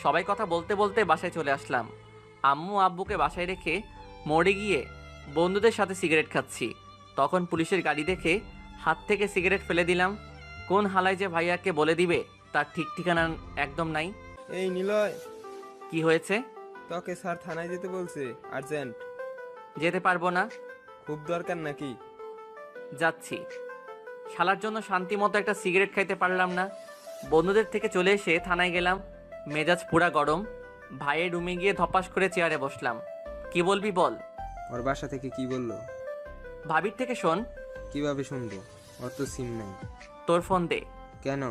সবাই কথা বলতে বলতে বাসায় চলে আসলাম। আম্মু আব্বুকে বাসায় রেখে মোড়ে গিয়ে বন্ধুদের সাথে সিগারেট খাচ্ছি। তখন পুলিশের গাড়ি দেখে হাত থেকে সিগারেট ফেলে দিলাম। কোন হালায় যে ভাইয়াকে বলে দিবে তার ঠিক ঠিকানা একদম নাই। এই নিলয়, কি হয়েছে? তোকে স্যার থানায় যেতে বলছে, আর্জেন্ট। যেতে পারবো না। খুব দরকার নাকি? যাচ্ছি। শালার জন্য শান্তি মতো একটা সিগারেট খাইতে পারলাম না। বন্ধুদের থেকে চলে এসে থানায় গেলাম। মেজাজ পুরা গরম। ভাইয়ের রুমে গিয়ে ধপাস করে চেয়ারে বসলাম। কি বলবি বল। ওর বাসা থেকে কি বললো? ভাবির থেকে শোন। কিভাবে শুনবো? ওর তো সিম নাই। তোর ফোন দে। কেন?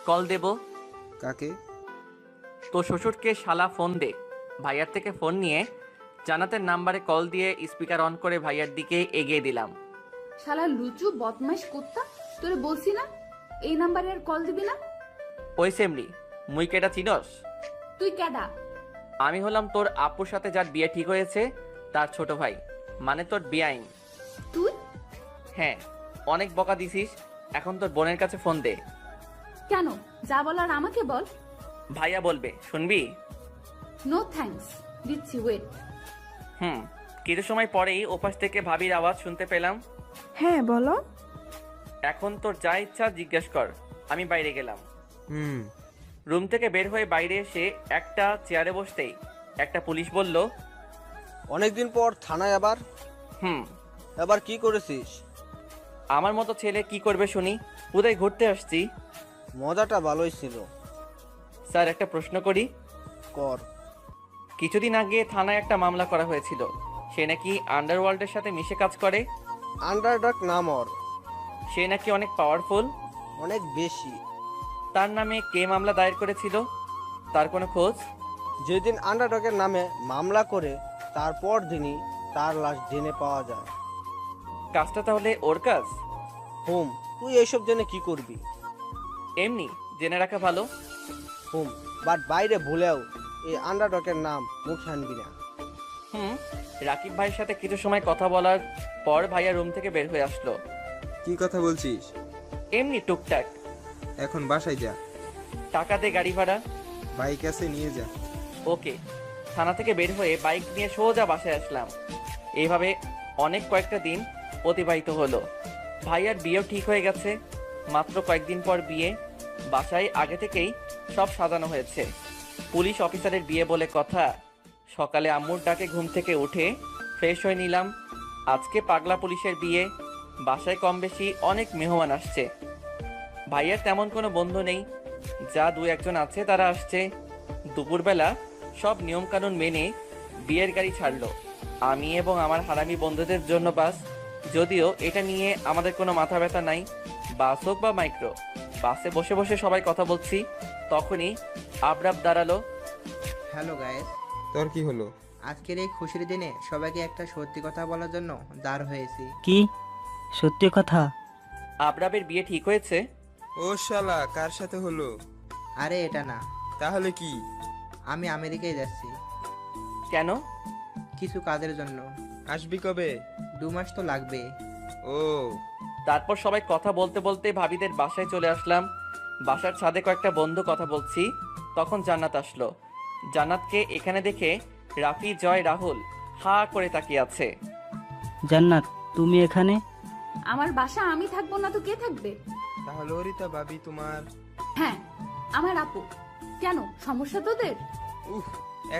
কল দেব। কাকে? তোর শ্বশুরকে। শালা ফোন দে। ভাইয়ার থেকে ফোন নিয়ে জান্নাতের নাম্বারে কল দিয়ে স্পিকার অন করে ভাইয়ার দিকে এগিয়ে দিলাম। শালা লুচু বদমাইশ কুত্তা, তোরে বলছি না এই নাম্বারে আর কল দিবি না। ওই সেমরি, মুই কেটা চিনস? তুই কেডা? আমি হলাম তোর আপুর সাথে যার বিয়ে ঠিক হয়েছে তার ছোট ভাই, মানে তোর বিয়াইন। তুই? হ্যাঁ, অনেক বকা দিছিস। এখন তোর বোনের কাছে ফোন দে। কেন? যা বলার আমাকে বল। ভাইয়া বলবে, শুনবি? নো থ্যাঙ্কস, দিচ্ছি, ওয়েট। কিছু সময় পরেই ওপাশ থেকে ভাবির আওয়াজ শুনতে পেলাম। হ্যাঁ বলো। এখন তোর যা ইচ্ছা জিজ্ঞেস কর। আমি বাইরে গেলাম। হুম। রুম থেকে বের হয়ে বাইরে এসে একটা চেয়ারে বসতেই একটা পুলিশ বলল, অনেকদিন পর থানায় আবার? হুম। এবার কি করেছিস? আমার মতো ছেলে কি করবে শুনি? কোথায় ঘুরতে আসছি। মজাটা ভালোই ছিল। স্যার, একটা প্রশ্ন করি? কর। কিছুদিন আগে থানায় একটা মামলা করা হয়েছিল। সে নাকি আন্ডারওয়ার্ল্ডের সাথে মিশে কাজ করে। আন্ডারডগ নাম ওর। সে নাকি অনেক পাওয়ারফুল। অনেক বেশি। তার নামে কে মামলা দায়ের করেছিল? তার কোনো খোঁজ? যেদিন আন্ডারডগের নামে মামলা করে তারপর দিনই তার লাশ জেনে পাওয়া যায়। কাজটা তাহলে ওর কাজ? হুম। তুই এইসব জেনে কি করবি? এমনি জেনে রাখা ভালো। হুম। বাট বাইরে ভুলেও এই আন্ডারডগের নাম মুখে আনবি না। রাকিব ভাইয়ের সাথে কিছু সময় কথা বলার পর ভাইয়া রুম থেকে বের হয়ে আসলো। কি কথা বলছিস? এমনি টুকটাক। এখন বাসায় যা। টাকা দে গাড়ি ভাড়া। বাইক আছে, নিয়ে যা। ওকে। থানা থেকে বের হয়ে বাইক নিয়ে সোজা বাসায় আসলাম। এইভাবে অনেক কয়েকটা দিন অতিবাহিত হলো। ভাইয়ার বিয়েও ঠিক হয়ে গেছে। মাত্র কয়েকদিন পর বিয়ে। বাসায় আগে থেকেই সব সাজানো হয়েছে। পুলিশ অফিসারের বিয়ে বলে কথা। সকালে আম্মুর ডাকে ঘুম থেকে উঠে ফ্রেশ হয়ে নিলাম। আজকে পাগলা পুলিশের বিয়ে। বাসায় কম বেশি অনেক মেহমান আসছে। ভাইয়ার তেমন কোনো বন্ধু নেই। যা দু একজন আছে তারা আসছে। দুপুরবেলা সব নিয়মকানুন মেনে বিয়ের গাড়ি ছাড়লো। আমি এবং আমার হারামি বন্ধুদের জন্য বাস। যদিও এটা নিয়ে আমাদের কোনো মাথা ব্যথা নাই। বাস হোক বা মাইক্রো, বাসে বসে বসে সবাই কথা বলছি। তখনই আবরাব দাঁড়ালো। হ্যালো গাইস, তোর কি হলো? আজকের এই খুশির দিনে সবাইকে একটা সত্যি কথা বলার জন্য দাঁড় হয়েছি। কি সত্যি কথা? আবরাবের বিয়ে ঠিক হয়েছে। ও শালা, কার সাথে হলো? আরে এটা না, তাহলে কি? আমি আমেরিকায় যাচ্ছি কেন? কিছু কাজের জন্য। আসবি কবে? 2 মাস তো লাগবে। ও। তারপর সবাই কথা বলতে বলতে ভাবিদের বাসায় চলে আসলাম। বাসার ছাদে কয়েকটা বন্ধু কথা বলছি। তখন জান্নাত আসলো। জান্নাতকে এখানে দেখে রাফি, জয়, রাহুল হা করে তাকিয়ে আছে। জান্নাত, তুমি এখানে? আমার বাসা আমি থাকবো না তো কে থাকবে? তাহলে অরিতা ভাবি তোমার? হ্যাঁ, আমার আপু। কেন, সমস্যা তোদের? উফ,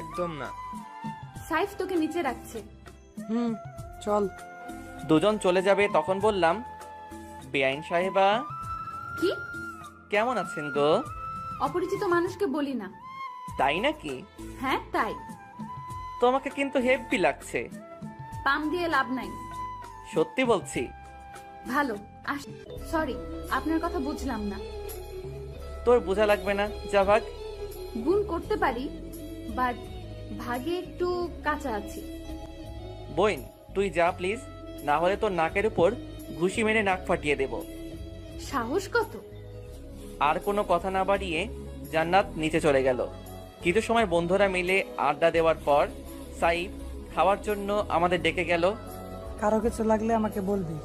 একদম না। সাইফ তোকে নিচে রাখছে। চল। দুজন চলে যাবে তখন বললাম, বেআইন সাহেবা কি? কেমন আছেন গো? অপরিচিত মানুষকে বলি না। তাই নাকি? হ্যাঁ তাই। তোমাকে কিন্তু হেব্বি লাগছে। পাম দিয়ে লাভ নাই। সত্যি বলছি। ভালো। সরি, আপনার কথা বুঝলাম না। তোর বোঝা লাগবে না, যা ভাগ। গুণ করতে পারি, বাট ভাগে একটু কাঁচা আছি। বোন, তুই যা প্লিজ, না হলে তোর নাকের উপর ঘুষি মেরে নাক ফাটিয়ে দেব। সাহস কত? আর কোনো কথা না বাড়িয়ে জান্নাত নিচে চলে গেল। কিছু সময় বন্ধুরা মিলে আড্ডা দেওয়ার পর সাইফ খাওয়ার জন্য আমাদের ডেকে গেল। কারো কিছু লাগলে আমাকে বলবি।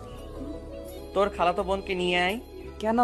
তোর খালাতো বোনকে নিয়ে আয়। কেন?